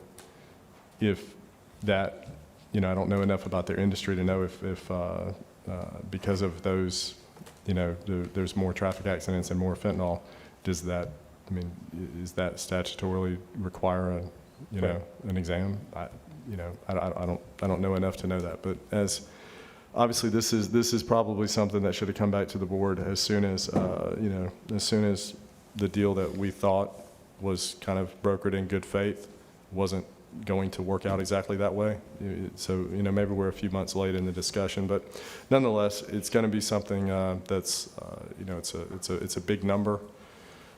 if that, I don't know enough about their industry to know if because of those, there's more traffic accidents and more fentanyl, does that, is that statutorily require an exam? I don't know enough to know that, but obviously this is probably something that should have come back to the board as soon as, as soon as the deal that we thought was kind of brokered in good faith wasn't going to work out exactly that way. So, maybe we're a few months late in the discussion, but nonetheless, it's going to be something that's, it's a big number.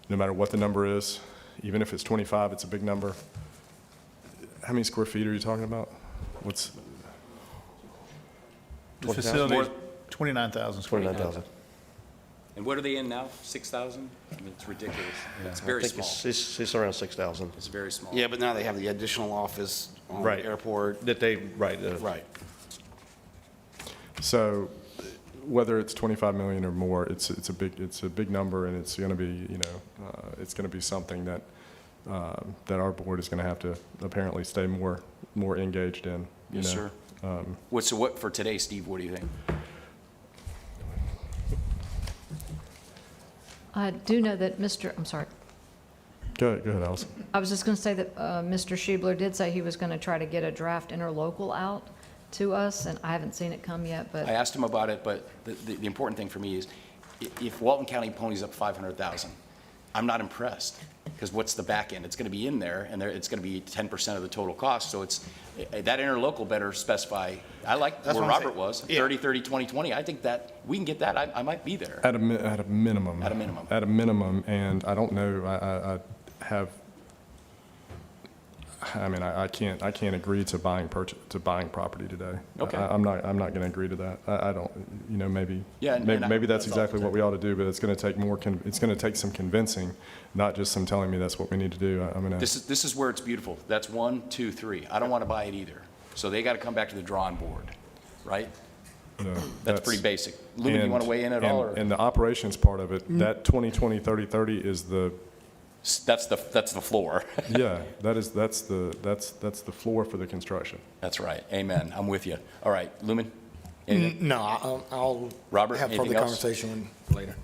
No matter what the number is, even if it's 25, it's a big number. How many square feet are you talking about? What's The facility, 29,000 square feet. 29,000. And what are they in now? 6,000? I mean, it's ridiculous. It's very I think small. it's around 6,000. It's very small. Yeah, but now they have the additional office on the Right. airport. That they, right. Right. So whether it's 25 million or more, it's a big number, and it's going to be, it's going to be something that that our board is going to have to apparently stay more engaged in. you Yes, know. sir. What for today, Steve? What do you think? I do know that I'm sorry. Go ahead, Allison. I was just going to say that Mr. Schiebler did say he was going to try to get a draft interlocal out to us, and I haven't seen it come yet, but I asked him about it, but the important thing for me is if Walton County ponies up 500,000, I'm not impressed, because what's the back end? It's going to be in there, and it's going to be 10% of the total cost, so it's, that interlocal better specify, I like That's where what I'm Robert saying. was, Yeah. 30, 30, 20, 20. I think that, we can get that, I might be there. At a minimum. At a minimum. At a minimum, and I don't know, I have, I mean, I can't agree to buying property today. Okay. I'm not going to agree to that. I don't, maybe. Yeah, and Maybe that's that's all. exactly what we ought to do, but it's going to take it's going to take some convincing, not just some telling me that's what we need to do. I'm going to. This is where it's beautiful. That's 1, 2, 3. I don't want to buy it either. So they got to come back to the drawing board, right? That's pretty basic. Lumen, you want to weigh in at all? Or? And the operations part of it, that 2020, 30, 30 is the, That's the floor. yeah, that's the floor for the construction. That's right. Amen. I'm with you. All right, Lumen? Anything? No, I'll Robert, have anything further else? conversation later.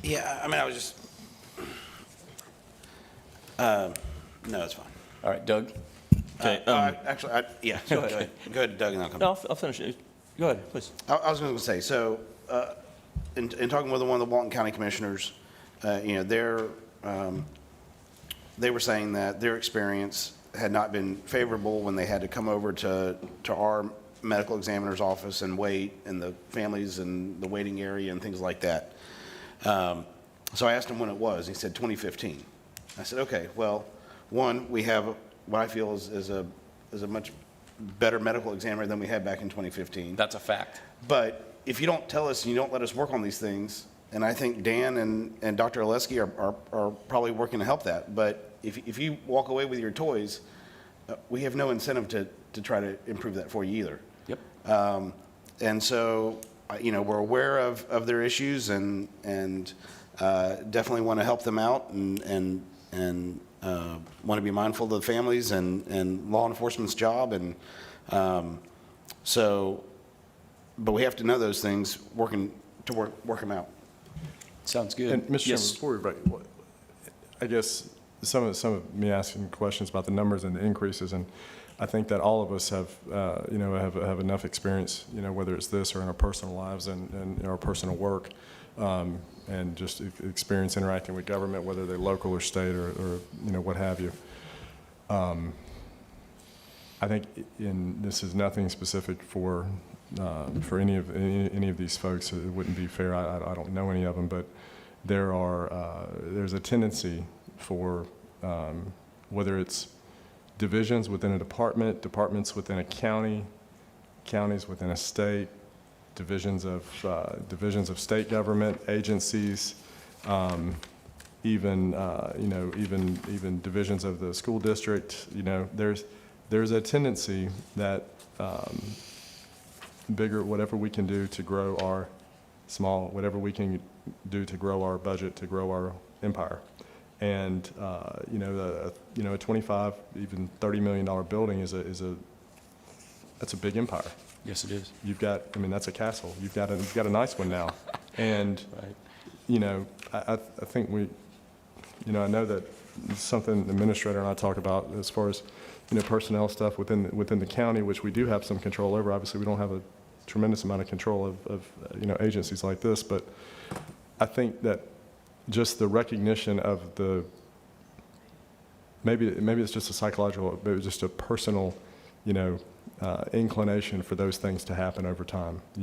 Yeah, I mean, I was just, no, it's fine. All right, Doug? Okay, Actually, yeah, go ahead, Doug, and I'll come. no, I'll finish it. Go ahead, please. I was going to say, so, in talking with one of the Walton County Commissioners, they were saying that their experience had not been favorable when they had to come over to our medical examiner's office and wait, and the families in the waiting area and things like that. So I asked him when it was. He said 2015. I said, okay, well, one, we have what I feel is a much better medical examiner than we had back in 2015. That's a fact. But if you don't tell us and you don't let us work on these things, and I think Dan and Dr. Oleski are probably working to help that, but if you walk away with your toys, we have no incentive to try to improve that for you either. Yep. And so, we're aware of their issues and definitely want to help them out and want to be mindful of the families and law enforcement's job. And but we have to know those things, work them out. Sounds good. And Mr. Chairman, Yes. before we break, I guess some of me asking questions about the numbers and the increases, and I think that all of us have enough experience, whether it's this or in our personal lives and in our personal work, and just experience interacting with government, whether they're local or state or what have you. I think this is nothing specific for any of these folks. It wouldn't be fair. I don't know any of them, but there's a tendency for whether it's divisions within a department, departments within a county, counties within a state, divisions of state government agencies, even divisions of the school district. There's a tendency that whatever we can do to grow our whatever we can do to grow our budget, to grow our empire. And, a 25, even $30 million building that's a big empire. Yes, it is. You've got, that's a castle. You've got a nice one now. And, I think I know that it's something the administrator and I talk about as far as, personnel stuff within the county, which we do have some control over. Obviously, we don't have a tremendous amount of control of agencies like this, but I think that just the recognition of maybe it's just a psychological, maybe just a personal, inclination for those things to happen over time. I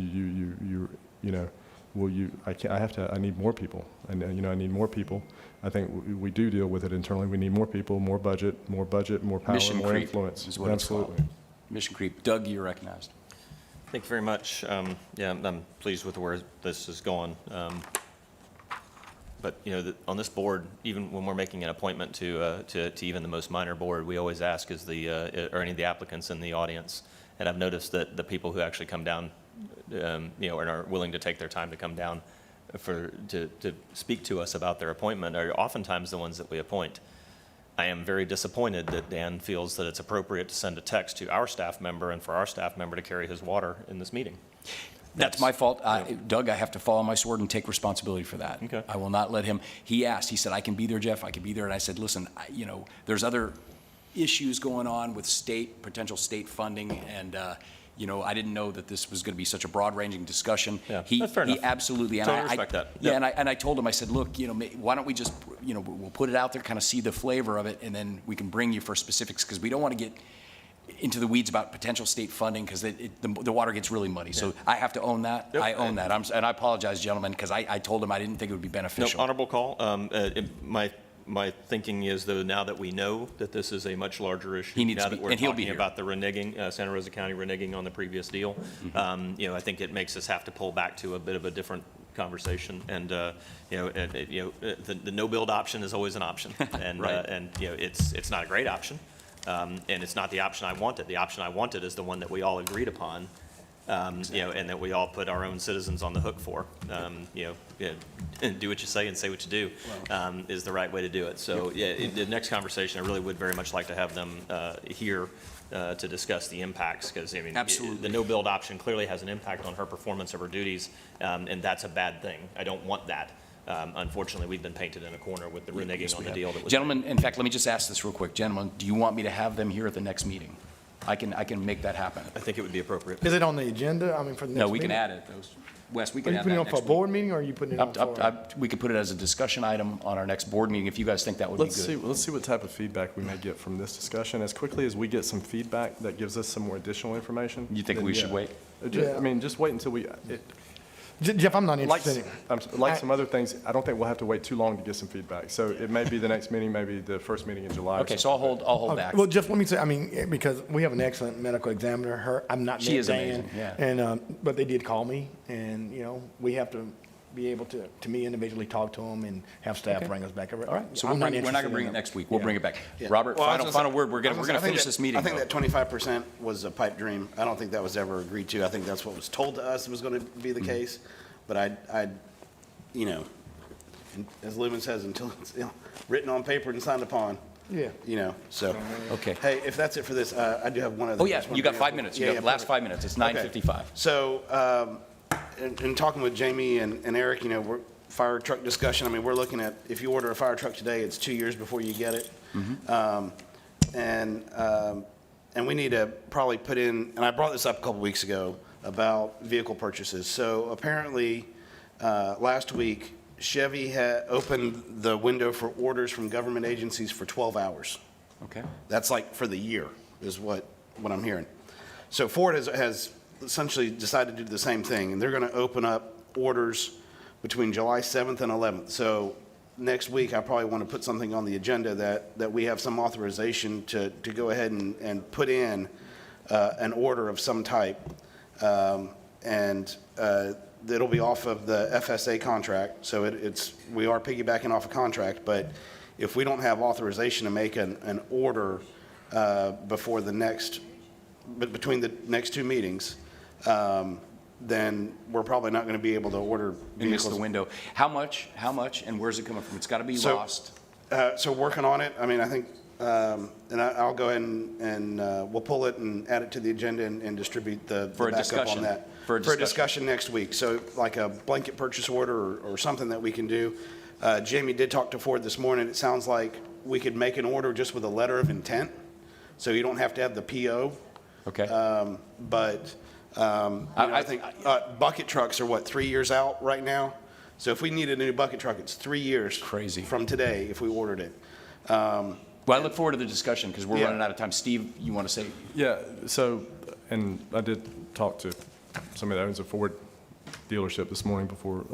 need more people, and I need more people. I think we do deal with it internally. We need more people, more budget, more power, Mission more creep influence. is what it's called. Absolutely. Mission creep. Doug, you're recognized. Thank you very much. I'm pleased with where this is going. but, you know, on this board, even when we're making an appointment to even the most minor board, we always ask, is are any of the applicants in the audience? And I've noticed that the people who actually come down, you know, and are willing to take their time to come down to speak to us about their appointment are oftentimes the ones that we appoint. I am very disappointed that Dan feels that it's appropriate to send a text to our staff member and for our staff member to carry his water in this meeting. That's my fault. Doug, I have to follow my sword and take responsibility for that. Okay. I will not let him, he asked, he said, I can be there, Jeff, I can be there. And I said, listen, you know, there's other issues going on with potential state funding, and, you know, I didn't know that this was going to be such a broad-ranging discussion. Yeah, He that's fair enough. absolutely, and Totally I respect that. Yeah, Yep. and I told him, I said, look, you know, why don't we just, you know, we'll put it out there, kind of see the flavor of it, and then we can bring you for specifics, because we don't want to get into the weeds about potential state funding, because the water gets really muddy. So I have to own that. Yep. I own that. And I apologize, gentlemen, because I told him I didn't think it would be No, beneficial. honorable call. My thinking is, though, now that we know that this is a much larger issue, He needs now to be- that we're and he'll be talking here. about the reneging, Santa Rosa County reneging on the previous deal, you know, I think it makes us have to pull back to a bit of a different conversation. And, you know, the no-build option is always an option. And, Right. and, you know, it's not a great option. And it's not the option I wanted. The option I wanted is the one that we all agreed upon. You know, and that we all put our own citizens on the hook for. You know, and do what you say and say what you do is the right way to do it. So, yeah, the next conversation, I really would very much like to have them here to discuss the impacts, because, I mean, Absolutely. the no-build option clearly has an impact on her performance of her duties, and that's a bad thing. I don't want that. Unfortunately, we've been painted in a corner with the reneging on the deal that was. Gentlemen, in fact, let me just ask this real quick. Gentlemen, do you want me to have them here at the next meeting? I can make that happen. I think it would be appropriate. Is it on the agenda, I mean, for the next No, meeting? we can add it. Wes, we Are can you add putting that it on for a next week. board meeting, or are you putting it on for? We could put it as a discussion item on our next board meeting, if you guys think that would be good. Let's see what type of feedback we may get from this discussion. As quickly as we get some feedback that gives us some more additional information. You think then we should yeah. wait? Yeah. I mean, just wait until Jeff, I'm not like, interested in. like some other things, I don't think we'll have to wait too long to get some feedback. So it may be the next meeting, maybe the first meeting in July or Okay, something. so I'll hold back. Well, Jeff, let me say, I mean, because we have an excellent medical examiner, I'm not She met is Dan, amazing, yeah. And, but they did call me, and, you know, we have to be able to me individually talk to them and have staff Okay. bring us back. All right, so I'm we're not going to interested bring in it them. next week. We'll Yeah. bring it back. Yeah. Robert, Well, I was final gonna word. We're I going was to gonna say, I finish think this that- meeting. I think though. that 25% was a pipe dream. I don't think that was ever agreed to. I think that's what was told to us was going to be the case. But I, you know, and as Lumen says, until it's, you know, written on paper and signed upon. Yeah. You know, so. Okay. Hey, if that's it for this, I do have one other. Oh, yeah, just one you got thing. 5 minutes. You Yeah, got yeah, last perfect. 5 minutes. It's Okay. 9:55. So, in talking with Jamie and Eric, you know, we're, fire truck discussion, I mean, we're looking at, if you order a fire truck today, it's 2 years before you get it. And we need to probably put in, and I brought this up a couple weeks ago about vehicle purchases. So apparently, last week, Chevy had opened the window for orders from government agencies for 12 hours. Okay. That's like for the year, is what I'm hearing. So Ford has essentially decided to do the same thing, and they're going to open up orders between July 7th and 11th. So next week, I probably want to put something on the agenda that we have some authorization to go ahead and put in an order of some type. And it'll be off of the FSA contract, so we are piggybacking off a contract, but if we don't have authorization to make an order before the between the next two meetings, then we're probably not going to be able to order We missed vehicles. the window. How much, and where's it coming from? It's got to be So- lost. So working on it, I mean, I think, and I'll go ahead and we'll pull it and add it to the agenda and distribute the For a backup discussion. on that. For a For a discussion next week. So like a blanket purchase order or something that we can do. Jamie did talk to Ford this morning. It sounds like we could make an order just with a letter of intent, so you don't have to have the PO. Okay. But, you know, I think bucket trucks are what, 3 years out right now? So if we needed a new bucket truck, it's 3 years. Crazy. From today if we ordered it. Well, I look forward to the discussion because we're Yeah. running out of time. Steve, you want to say? Yeah, so, and I did talk to somebody that owns a Ford dealership this morning before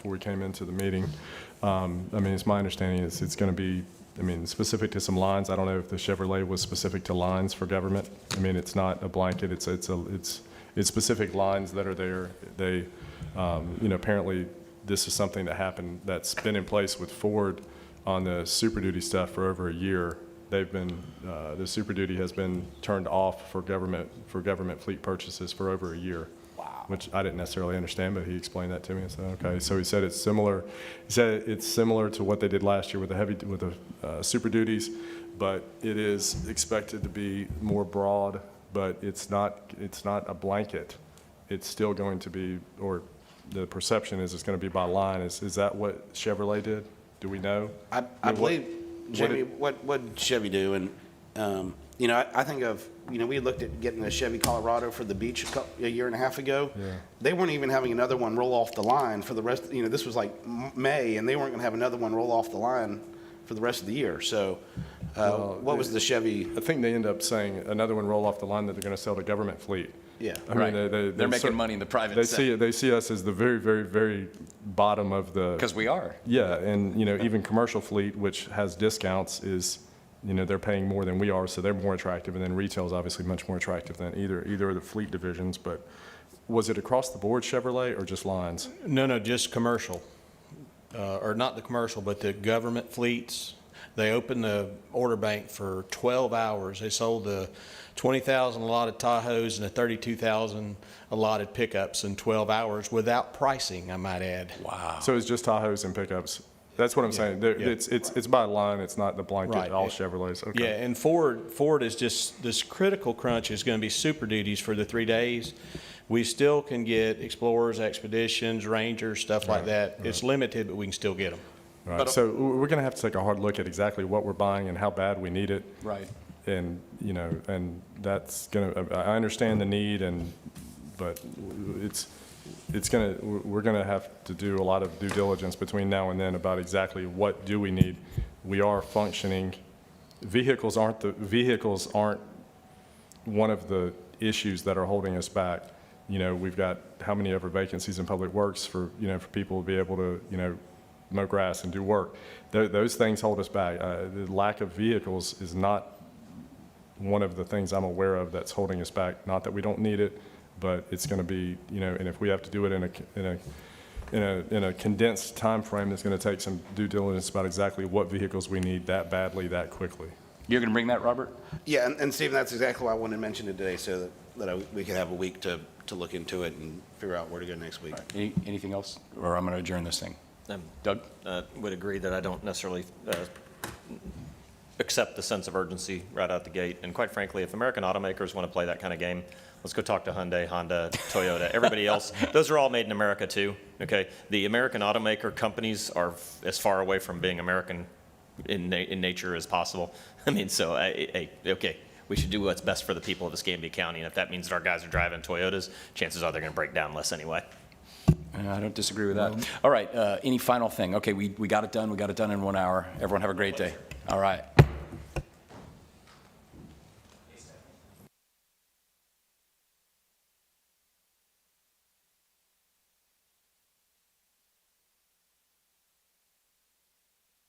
we came into the meeting. I mean, it's my understanding it's going to be, I mean, specific to some lines. I don't know if the Chevrolet was specific to lines for government. I mean, it's not a blanket, it's specific lines that are there. They, you know, apparently this is something that happened, that's been in place with Ford on the Super Duty stuff for over a year. They've been, the Super Duty has been turned off for government fleet purchases for over a year. Wow. Which I didn't necessarily understand, but he explained that to me. I said, okay. So he said it's similar. He said it's similar to what they did last year with the Super Duties, but it is expected to be more broad. But it's not a blanket. It's still going to be, or the perception is it's going to be by line. Is that what Chevrolet did? Do we know? I believe, Chevy, what Chevy do, and, you know, I think of, you know, we looked at getting a Chevy Colorado for the beach a year and a half ago. Yeah. They weren't even having another one roll off the line for the rest, you know, this was like May, and they weren't gonna have another one roll off the line for the rest of the year. So, what was the Chevy? I think they end up saying another one roll off the line that they're going to sell to government fleet. Yeah. I mean, Right. They're making money in the private sector. They see us as the very, very, very bottom of the. Because we are. Yeah, and, you know, even commercial fleet, which has discounts, is, you know, they're paying more than we are, so they're more attractive, and then retail is obviously much more attractive than either of the fleet divisions. But was it across the board Chevrolet or just lines? No, just commercial, or not the commercial, but the government fleets. They opened the order bank for 12 hours. They sold the 20,000 allotted Tahoes and the 32,000 allotted pickups in 12 hours without pricing, I might add. Wow. So it's just Tahoes and pickups? That's what I'm saying. yeah. It's by line, it's not the blanket, Right. all Chevrolets, okay. Yeah, and Ford is just, this critical crunch is going to be Super Duties for the 3 days. We still can get Explorers, Expeditions, Rangers, stuff like that. It's limited, but we can still get them. Right, so we're going to have to take a hard look at exactly what we're buying and how bad we need it. Right. And, you know, and that's going to, I understand the need, but we're going to have to do a lot of due diligence between now and then about exactly what do we need. We are functioning. Vehicles aren't one of the issues that are holding us back. You know, we've got how many ever vacancies in Public Works for people to be able to, you know, mow grass and do work. Those things hold us back. The lack of vehicles is not one of the things I'm aware of that's holding us back. Not that we don't need it, but it's going to be, you know, and if we have to do it in a condensed time frame, it's going to take some due diligence about exactly what vehicles we need that badly, that quickly. You're going to bring that, Robert? Yeah, and Stephen, that's exactly why I wanted to mention it today, so that we could have a week to look into it and figure out where to go next week. Anything else? Or I'm going to adjourn this thing. Doug? Would agree that I don't necessarily accept the sense of urgency right out the gate. And quite frankly, if American automakers want to play that kind of game, let's go talk to Hyundai, Honda, Toyota, everybody else. Those are all made in America too, okay? The American automaker companies are as far away from being American in nature as possible. I mean, so, okay, we should do what's best for the people of Escambia County. And if that means that our guys are driving Toyotas, chances are they're going to break down less anyway. I don't disagree with that. All right, any final thing? Okay, we got it done. We got it done in 1 hour. Everyone have a great day. All right.